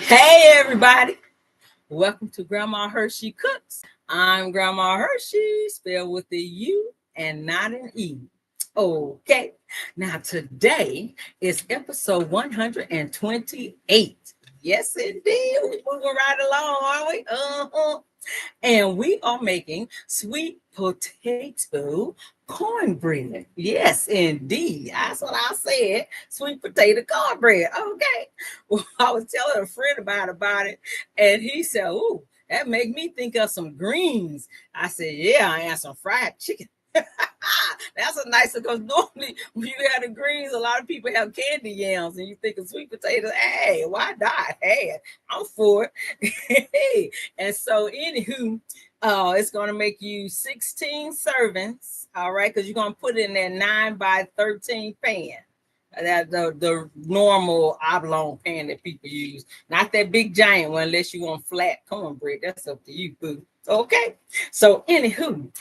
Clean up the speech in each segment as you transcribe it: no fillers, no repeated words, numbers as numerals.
Hey everybody, welcome to Grandma Hershey Cooks. I'm Grandma Hershey, spelled with a U and not an E. Okay, now today is episode 128. Yes, indeed. We're moving right along, aren't we? And we are making sweet potato cornbread. Yes, indeed. That's what I said. Sweet potato cornbread. Okay. Well, I was telling a friend about it, and he said, "Ooh, that make me think of some greens." I said, "Yeah, and some fried chicken." That's a nice, because normally when you have the greens, a lot of people have candy yams, and you think of sweet potatoes. Hey, why not? Hey, I'm for it. Hey, and so anywho, it's going to make you 16 servings. All right, because you're going to put it in that 9 by 13 pan. That the normal oblong pan that people use, not that big giant one, unless you want flat cornbread. That's up to you, boo. Okay, so anywho,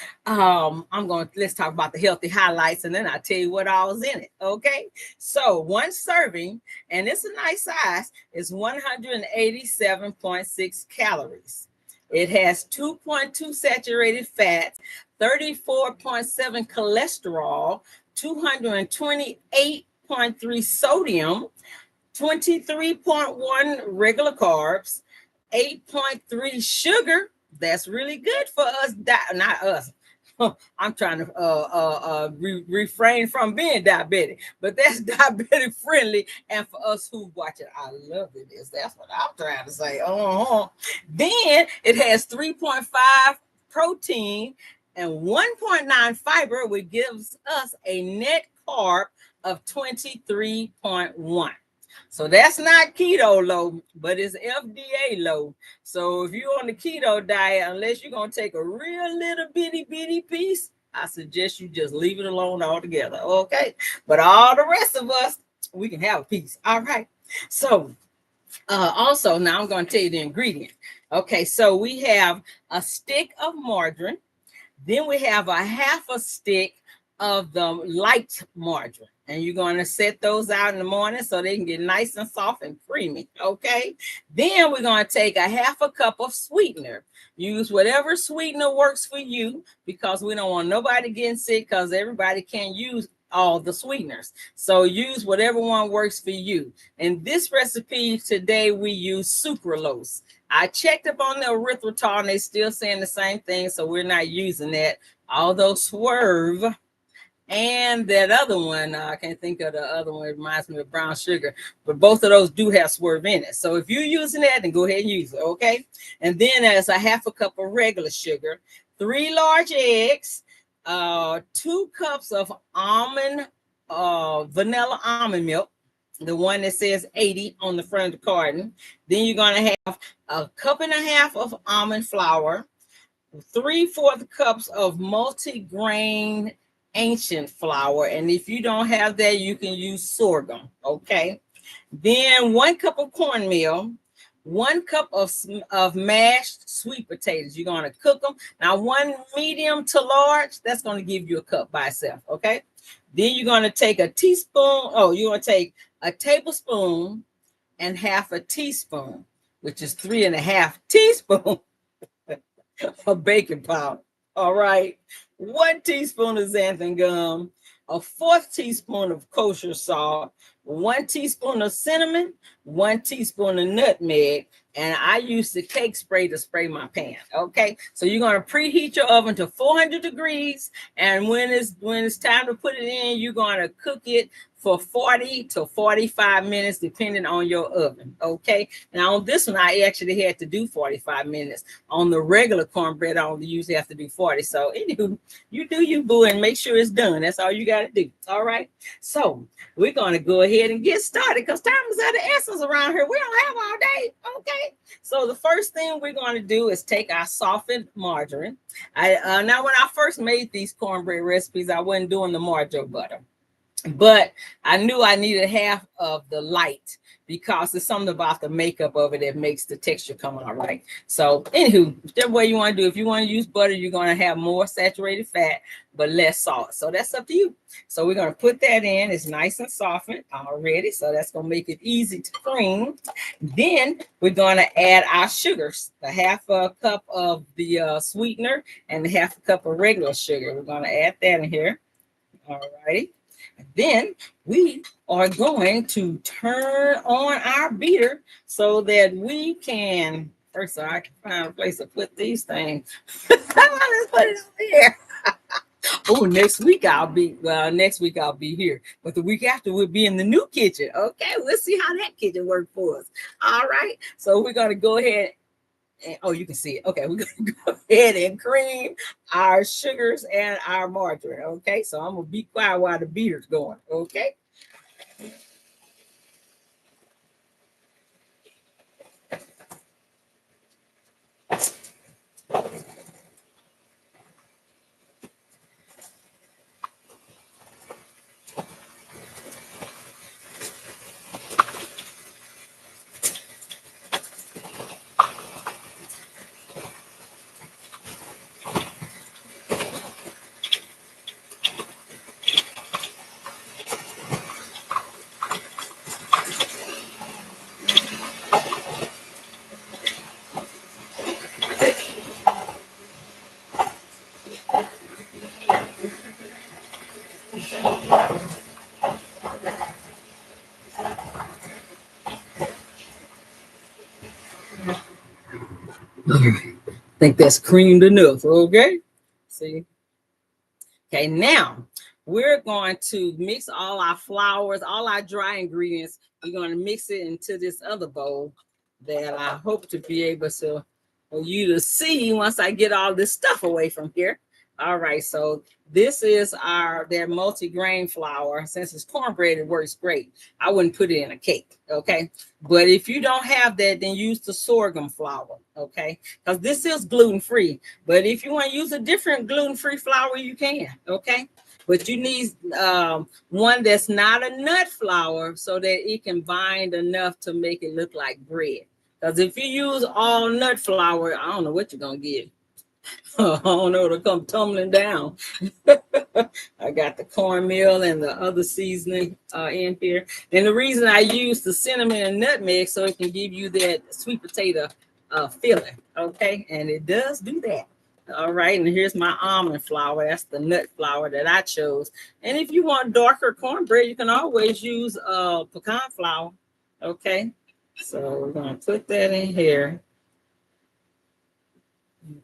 let's talk about the healthy highlights, and then I'll tell you what all was in it. Okay, so one serving, and it's a nice size, is 187.6 calories. It has 2.2 saturated fats, 34.7 cholesterol, 228.3 sodium, 23.1 regular carbs, 8.3 sugar. That's really good for us. Not us. I'm trying to refrain from being diabetic, but that's diabetic friendly. And for us who watch it, I love it. That's what I'm trying to say. Then it has 3.5 protein and 1.9 fiber, which gives us a net carb of 23.1. So that's not keto low, but it's FDA low. So if you're on the keto diet, unless you're going to take a real little bitty piece, I suggest you just leave it alone altogether. Okay. But all the rest of us, we can have a piece. All right. So also, now I'm going to tell you the ingredient. Okay. So we have a stick of margarine. Then we have a half a stick of the light margarine. And you're going to set those out in the morning so they can get nice and soft and creamy. Okay. Then we're going to take a half a cup of sweetener. Use whatever sweetener works for you, because we don't want nobody getting sick, because everybody can't use all the sweeteners. So use whatever one works for you. In this recipe today, we use sucralose. I checked up on the erythritol and they're still saying the same thing, so we're not using that. Although Swerve and that other one, I can't think of the other one. It reminds me of brown sugar, but both of those do have Swerve in it. So if you're using that, then go ahead and use it, okay? And then there's a half a cup of regular sugar, 3 large eggs, 2 cups of vanilla almond milk, the one that says 80 on the front of the carton. Then you're going to have a cup and a half of almond flour, 3/4 cups of multi-grain ancient flour, and if you don't have that, you can use sorghum. Okay. Then 1 cup of cornmeal, 1 cup of mashed sweet potatoes. You're going to cook them. Now, 1 medium to large, that's going to give you a cup by itself. Okay. Then you're going to take a teaspoon. You're going to take a tablespoon and half a teaspoon, which is 3.5 teaspoons of baking powder. All right. 1 teaspoon of xanthan gum, a 1/4 teaspoon of kosher salt, 1 teaspoon of cinnamon, 1 teaspoon of nutmeg, and I use the cake spray to spray my pan. Okay, so you're going to preheat your oven to 400 degrees, and when it's time to put it in, you're going to cook it for 40 to 45 minutes, depending on your oven. Okay. Now on this one, I actually had to do 45 minutes. On the regular cornbread, I only usually have to do 40. So anywho, you do you, boo, and make sure it's done. That's all you got to do. All right. So we're going to go ahead and get started, because time is of the essence around here. We don't have all day. Okay. So the first thing we're going to do is take our softened margarine. Now when I first made these cornbread recipes, I wasn't doing the margarine butter. but I knew I needed half of the light because there's something about the makeup of it that makes the texture come out right. So anywho, whichever way you want to do, if you want to use butter, you're going to have more saturated fat, but less salt. So that's up to you. So we're going to put that in. It's nice and softened already. So that's going to make it easy to cream. Then we're going to add our sugars, the half a cup of the sweetener and the half a cup of regular sugar. We're going to add that in here. All righty. Then we are going to turn on our beater so that we can, first of all, I can find a place to put these things. Let's put it over here. Oh, next week I'll be here. But the week after we'll be in the new kitchen. Okay, we'll see how that kitchen works for us. All right. So we're gonna go ahead. And, oh, you can see it. Okay, we're gonna go ahead and cream our sugars and our margarine. Okay, so I'm gonna be quiet while the beater's going. Okay. I think that's creamed enough. Okay. See. Okay, now we're going to mix all our flours, all our dry ingredients. We're going to mix it into this other bowl that I hope to be able to for you to see once I get all this stuff away from here. All right, so this is their multi-grain flour. Since it's cornbread, it works great. I wouldn't put it in a cake, okay? But if you don't have that, then use the sorghum flour, okay? Because this is gluten-free. But if you want to use a different gluten-free flour, you can, okay? But you need one that's not a nut flour so that it can bind enough to make it look like bread. Because if you use all nut flour, I don't know what you're going to get. I don't know, it'll come tumbling down. I got the cornmeal and the other seasoning in here. And the reason I use the cinnamon and nutmeg so it can give you that sweet potato filling, okay? And it does do that. All right, and here's my almond flour. That's the nut flour that I chose. And if you want darker cornbread, you can always use pecan flour, okay? So we're going to put that in here.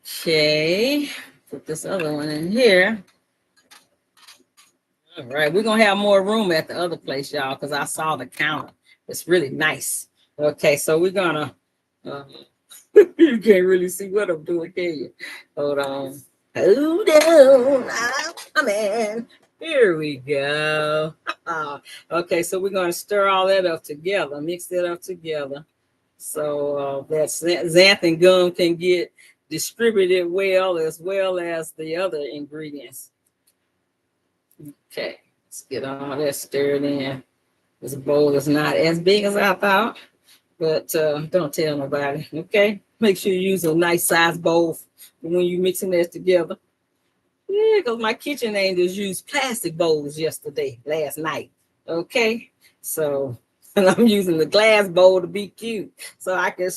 Okay, put this other one in here. All right, we're gonna have more room at the other place, y'all, because I saw the counter. It's really nice. Okay, so we're gonna you can't really see what I'm doing, can you? Hold on. Hold on. I'm coming. Here we go. Okay, so we're gonna stir all that up together, mix that up together. So that xanthan gum can get distributed well as the other ingredients. Okay, let's get all that stirred in. This bowl is not as big as I thought, but don't tell nobody, okay? Make sure you use a nice size bowl when you're mixing this together. Yeah, because my kitchen angels used plastic bowls last night, okay? So, and I'm using the glass bowl to be cute so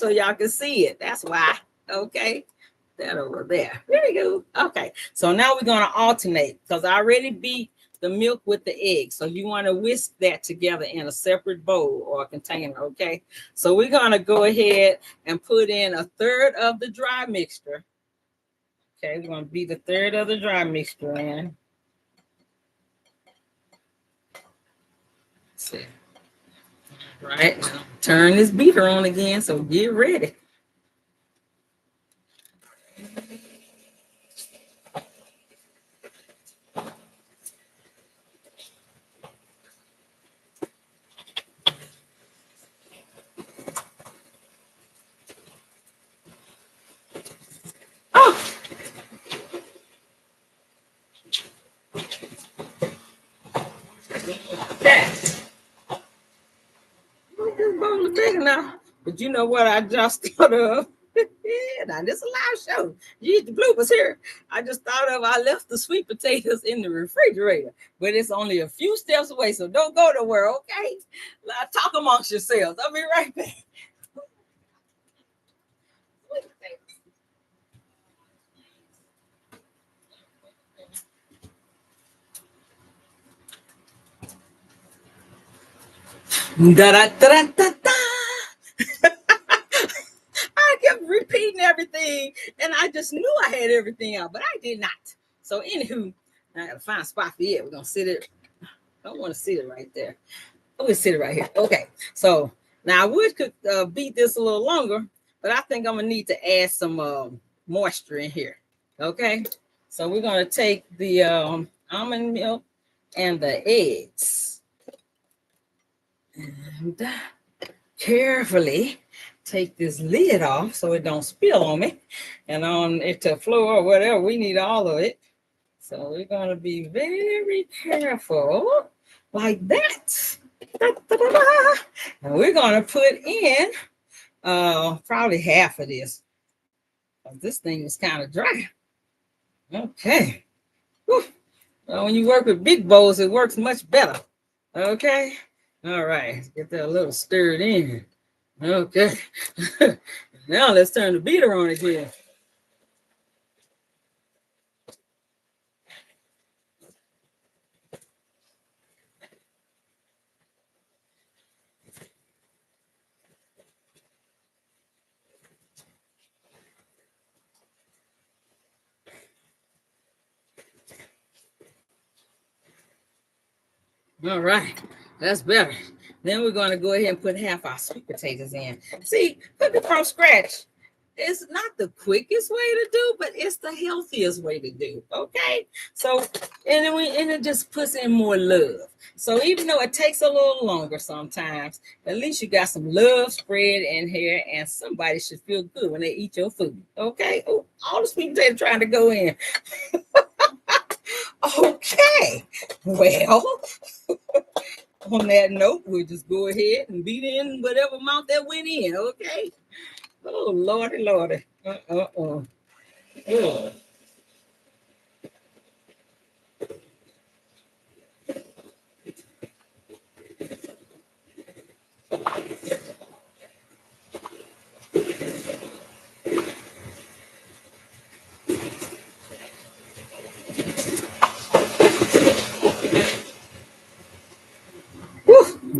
y'all can see it. That's why, okay? That over there. There you go. Okay, so now we're going to alternate because I already beat the milk with the egg. So you want to whisk that together in a separate bowl or a container, okay? So we're going to go ahead and put in a third of the dry mixture. Okay, we're going to beat a third of the dry mixture in. Let's see. All right, now turn this beater on again, so get ready. Oh! bowl is big enough. But you know what I just thought of? Now this is a live show. You get the bloopers here. I just thought of I left the sweet potatoes in the refrigerator, but it's only a few steps away, so don't go nowhere, okay? Talk amongst yourselves. I'll be right back. Da da da da da. I kept repeating everything, and I just knew I had everything out, but I did not. So, anywho, I gotta find a spot for it. We're gonna sit it. I don't want to sit it right there. I'm gonna sit it right here. Okay. So now I would could beat this a little longer, but I think I'm gonna need to add some moisture in here. Okay. So we're gonna take the almond milk and the eggs, and carefully take this lid off so it don't spill on me and on it to floor or whatever. We need all of it. So we're going to be very careful like that. Da, da, da, da. And we're going to put in probably half of this. This thing is kind of dry. Okay. Whew. Well, when you work with big bowls, it works much better. Okay. All right. Let's get that a little stirred in. Okay. Now let's turn the beater on again. All right, that's better. Then we're going to go ahead and put half our sweet potatoes in. See, cooking from scratch is not the quickest way to do, but it's the healthiest way to do. Okay, so and it just puts in more love. So even though it takes a little longer sometimes, at least you got some love spread in here, and somebody should feel good when they eat your food. Okay, oh, all the sweet potatoes trying to go in. Okay, well, on that note, we'll just go ahead and beat in whatever amount that went in, okay? Oh, Lordy, Lordy. Ugh. Whew.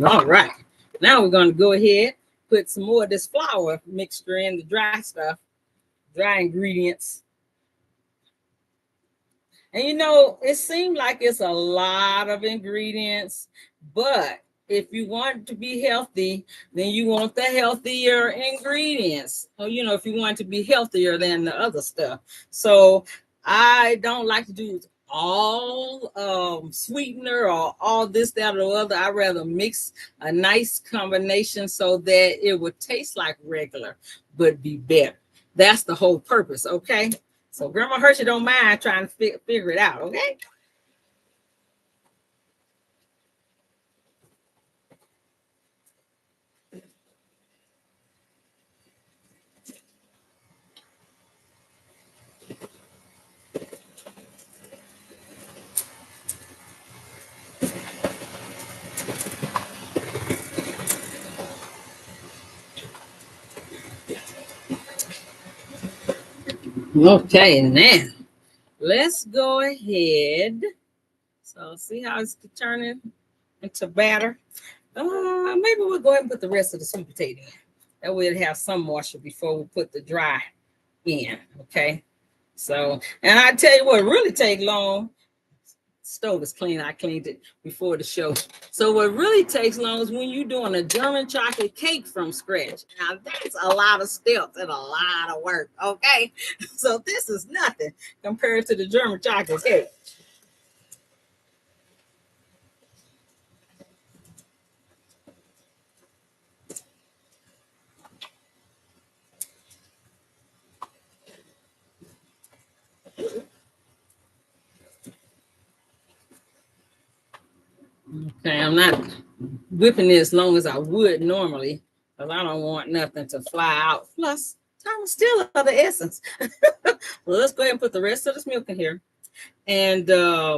All right. Now we're going to go ahead, put some more of this flour mixture in, the dry stuff, dry ingredients. And you know, it seemed like it's a lot of ingredients, but if you want to be healthy, then you want the healthier ingredients. Or, you know, if you want to be healthier than the other stuff. So I don't like to do all sweetener or all this, that, or the other. I rather mix a nice combination so that it would taste like regular, but be better. That's the whole purpose, okay? So Grandma Hershey don't mind trying to figure it out, okay? Okay, now let's go ahead. So see how it's turning into batter. Maybe we'll go ahead and put the rest of the sweet potato in. That way it'll have some moisture before we put the dry in. Okay. So, and I tell you what really take long. Stove is clean. I cleaned it before the show. So what really takes long is when you're doing a German chocolate cake from scratch. Now that's a lot of steps and a lot of work. Okay. So this is nothing compared to the German chocolate cake. Okay, I'm not whipping it as long as I would normally. because I don't want nothing to fly out. Plus, time is still of the essence. Well, let's go ahead and put the rest of this milk in here. And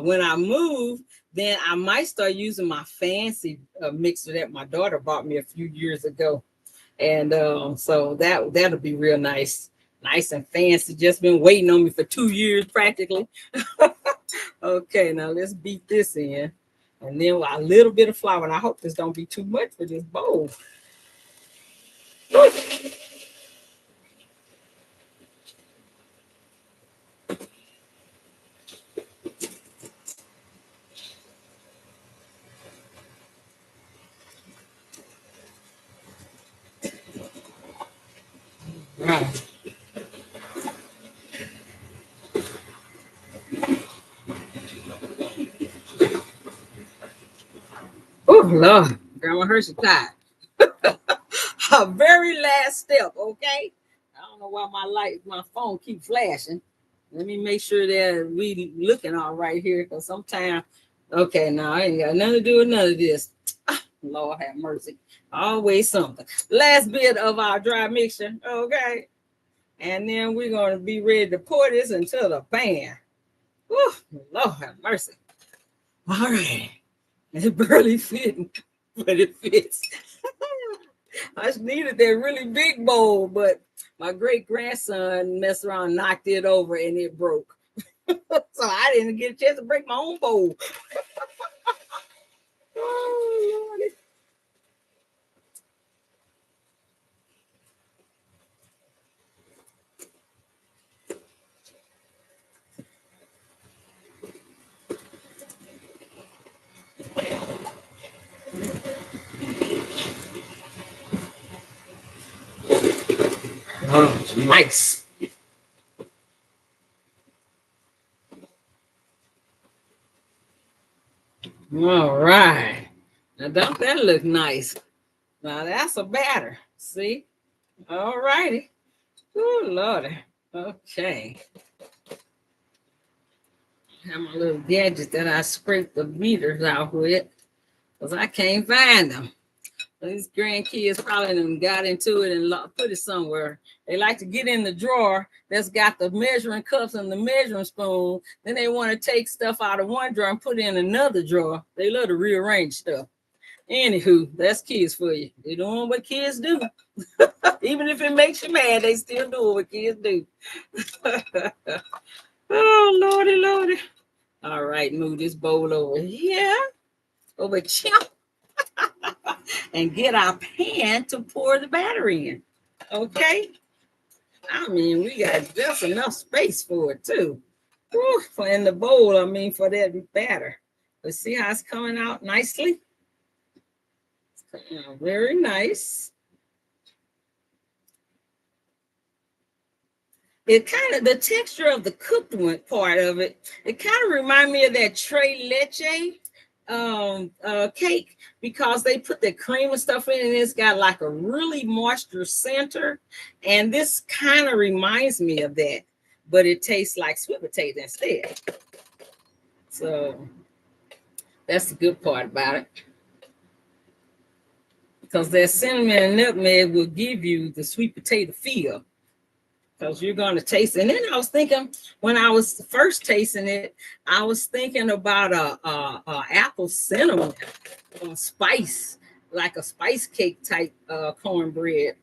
when I move, then I might start using my fancy mixer that my daughter bought me a few years ago. And so that'll be real nice and fancy. Just been waiting on me for 2 years practically. Okay, now let's beat this in. And then a little bit of flour. And I hope this don't be too much for this bowl. Right. Oh, Lord. Grandma Hershey tired. Our very last step, okay? I don't know why my phone keeps flashing. Let me make sure that we looking all right here, because sometimes, okay, now I ain't got nothing to do with none of this. Lord have mercy. Always something. Last bit of our dry mixture, okay? And then we're going to be ready to pour this into the pan. Whew, Lord have mercy. All right. It's barely fitting, but it fits. I just needed that really big bowl, but my great-grandson messed around, knocked it over, and it broke. So I didn't get a chance to break my own bowl. Oh, Lord. Oh, it's nice. All right. Now, don't that look nice? Now, that's a batter. See? All righty. Oh, Lordy. Okay. I have my little gadget that I scrape the meters out with, because I can't find them. These grandkids probably done got into it and put it somewhere. They like to get in the drawer that's got the measuring cups and the measuring spoon. Then they want to take stuff out of one drawer and put it in another drawer. They love to rearrange stuff. Anywho, that's kids for you. They're doing what kids do. Even if it makes you mad, they still doing what kids do. Oh, Lordy, Lordy. All right, move this bowl over here. Over here. And get our pan to pour the batter in. Okay? I mean, we got just enough space for it, too. Whew, for in the bowl, I mean, for that batter. Let's see how it's coming out nicely. It's coming out very nice. It kind of, the texture of the cooked one part of it, it kind of reminds me of that tres leche cake, because they put the cream and stuff in, and it's got like a really moisture center, and this kind of reminds me of that, but it tastes like sweet potato instead. So that's the good part about it, because that cinnamon and nutmeg will give you the sweet potato feel, because you're going to taste it. And then I was thinking, when I was first tasting it, I was thinking about a apple cinnamon spice, like a spice cake type cornbread.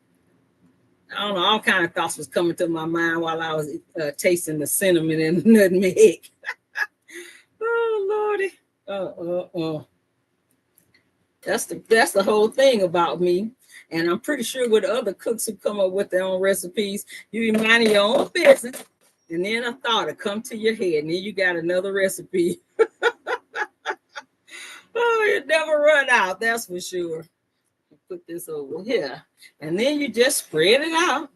I don't know, all kind of thoughts was coming to my mind while I was tasting the cinnamon and the nutmeg. Oh, Lordy. That's the whole thing about me. And I'm pretty sure with other cooks who come up with their own recipes, you be minding your own business, and then a thought will come to your head, and then you got another recipe. Oh, you never run out, that's for sure. Put this over here, and then you just spread it out.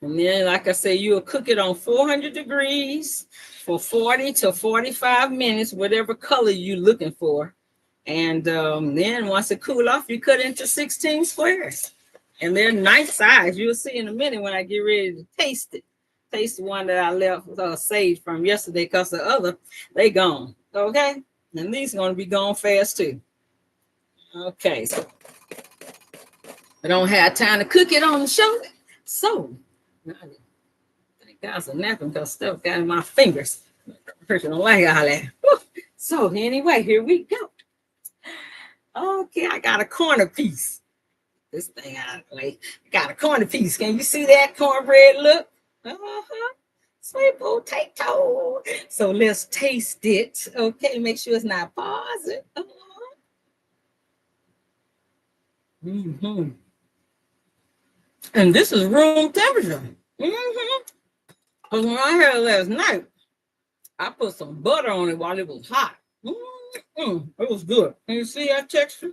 And then, like I say, you'll cook it on 400 degrees for 40 to 45 minutes, whatever color you're looking for. And then once it cool off, you cut into 16 squares. And they're nice size. You'll see in a minute when I get ready to taste it. Taste the one that I left saved from yesterday, because the other, they gone. Okay? And these are going to be gone fast too. Okay. So I don't have time to cook it on the show. So, thank God for napping because stuff got in my fingers. Person don't like all that. So, anyway, here we go. Okay, I got a corner piece. This thing I like. Got a corner piece. Can you see that cornbread look? Sweet potato. So let's taste it. Okay, make sure it's not pausing. And this is room temperature. Because when I had it last night, I put some butter on it while it was hot. It was good. Can you see that texture?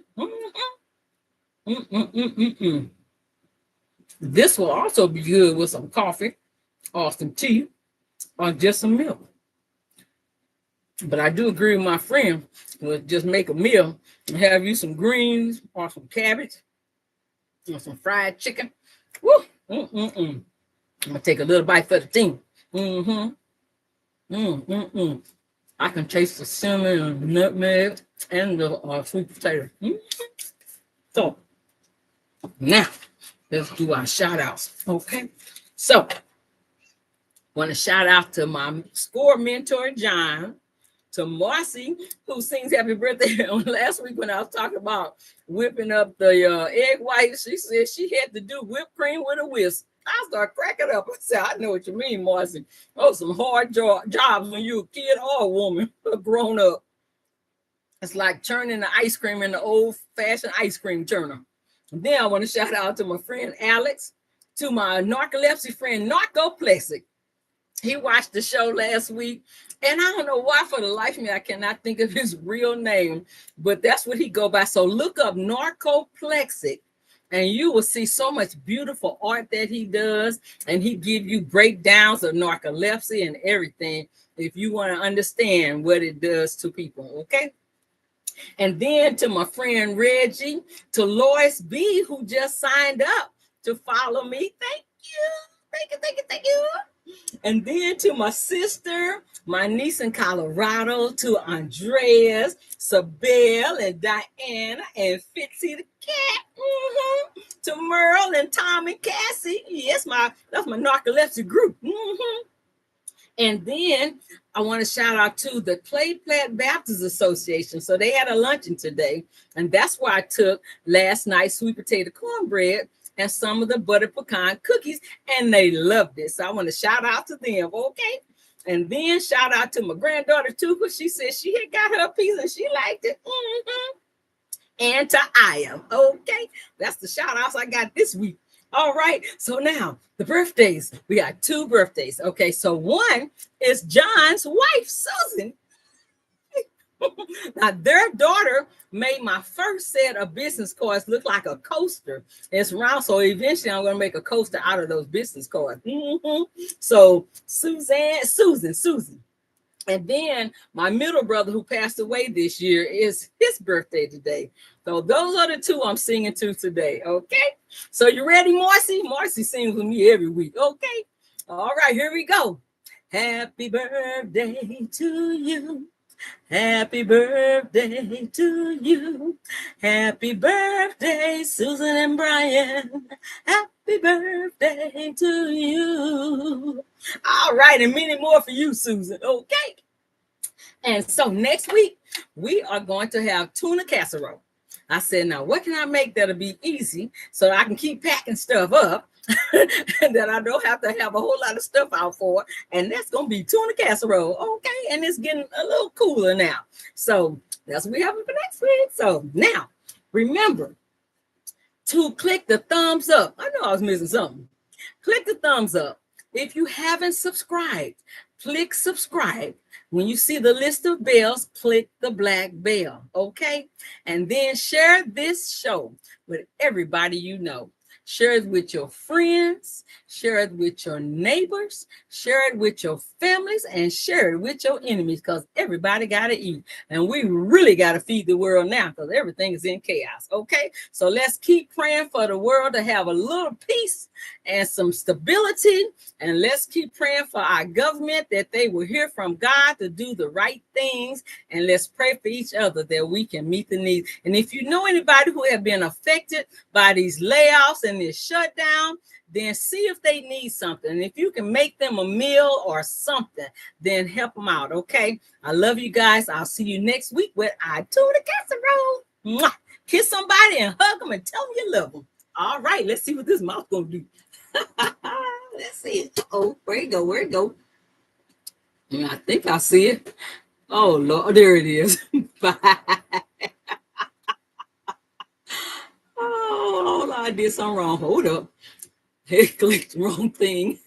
This will also be good with some coffee or some tea or just some milk. But I do agree with my friend with just make a meal and have you some greens or some cabbage or some fried chicken. Woo! I'm gonna take a little bite for the team. I can taste the cinnamon and nutmeg and the sweet potato. So now let's do our shout outs. Okay. So want to shout out to my score mentor, John, to Marcy, who sings happy birthday on last week when I was talking about whipping up the egg whites. She said she had to do whipped cream with a whisk. I started cracking up. I said, I know what you mean, Marcy. Oh, some hard jobs when you're a kid or a woman, a grown up. It's like turning the ice cream in the old-fashioned ice cream turner. And then I want to shout out to my friend Alex, to my narcolepsy friend Narcoplexic. He watched the show last week, and I don't know why for the life of me I cannot think of his real name, but that's what he go by. So look up Narcoplexic, and you will see so much beautiful art that he does, and he give you breakdowns of narcolepsy and everything if you want to understand what it does to people, okay? And then to my friend Reggie, to Lois B, who just signed up to follow me. Thank you. And then to my sister, my niece in Colorado, to Andreas, Sabelle, and Diana, and Fitzy the cat. To Merle and Tom and Cassie. Yes, that's my narcolepsy group. And then I want to shout out to the Clay Platte Baptist Association. So they had a luncheon today, and that's where I took last night's sweet potato cornbread and some of the butter pecan cookies, and they loved it. So I want to shout out to them, okay? And then shout out to my granddaughter too, because she said she had got her piece and she liked it. And to Aya, okay? That's the shout outs I got this week. All right, so now the birthdays. We got 2 birthdays. Okay, so one is John's wife, Susan. Now, their daughter made my first set of business cards look like a coaster. It's round, so eventually I'm going to make a coaster out of those business cards. So Susan. And then my middle brother, who passed away this year, is his birthday today. So those are the 2 I'm singing to today, okay? So you ready, Marcy? Marcy sings with me every week, okay? All right, here we go. Happy birthday to you. Happy birthday to you. Happy birthday, Susan and Brian. Happy birthday to you. All right, and many more for you, Susan, okay? And so next week, we are going to have tuna casserole. I said, now, what can I make that'll be easy so I can keep packing stuff up and that I don't have to have a whole lot of stuff out for? And that's going to be tuna casserole, okay? And it's getting a little cooler now. So that's what we have for next week. So now, remember to click the thumbs up. I know I was missing something. Click the thumbs up. If you haven't subscribed, click subscribe. When you see the list of bells, click the black bell, okay? And then share this show with everybody you know. Share it with your friends, share it with your neighbors, share it with your families, and share it with your enemies, because everybody got to eat. And we really got to feed the world now because everything is in chaos, okay? So let's keep praying for the world to have a little peace and some stability. And let's keep praying for our government that they will hear from God to do the right things, and let's pray for each other that we can meet the needs. And if you know anybody who have been affected by these layoffs and this shutdown, then see if they need something. And if you can make them a meal or something, then help them out, okay? I love you guys. I'll see you next week with I Tuna Casserole. Mwah. Kiss somebody and hug them and tell them you love them. All right, let's see what this mouth gonna do. Let's see it. Oh, where it go? Where it go? I think I see it. Oh Lord, there it is. Bye. Oh, I did something wrong. Hold up. It clicked the wrong thing.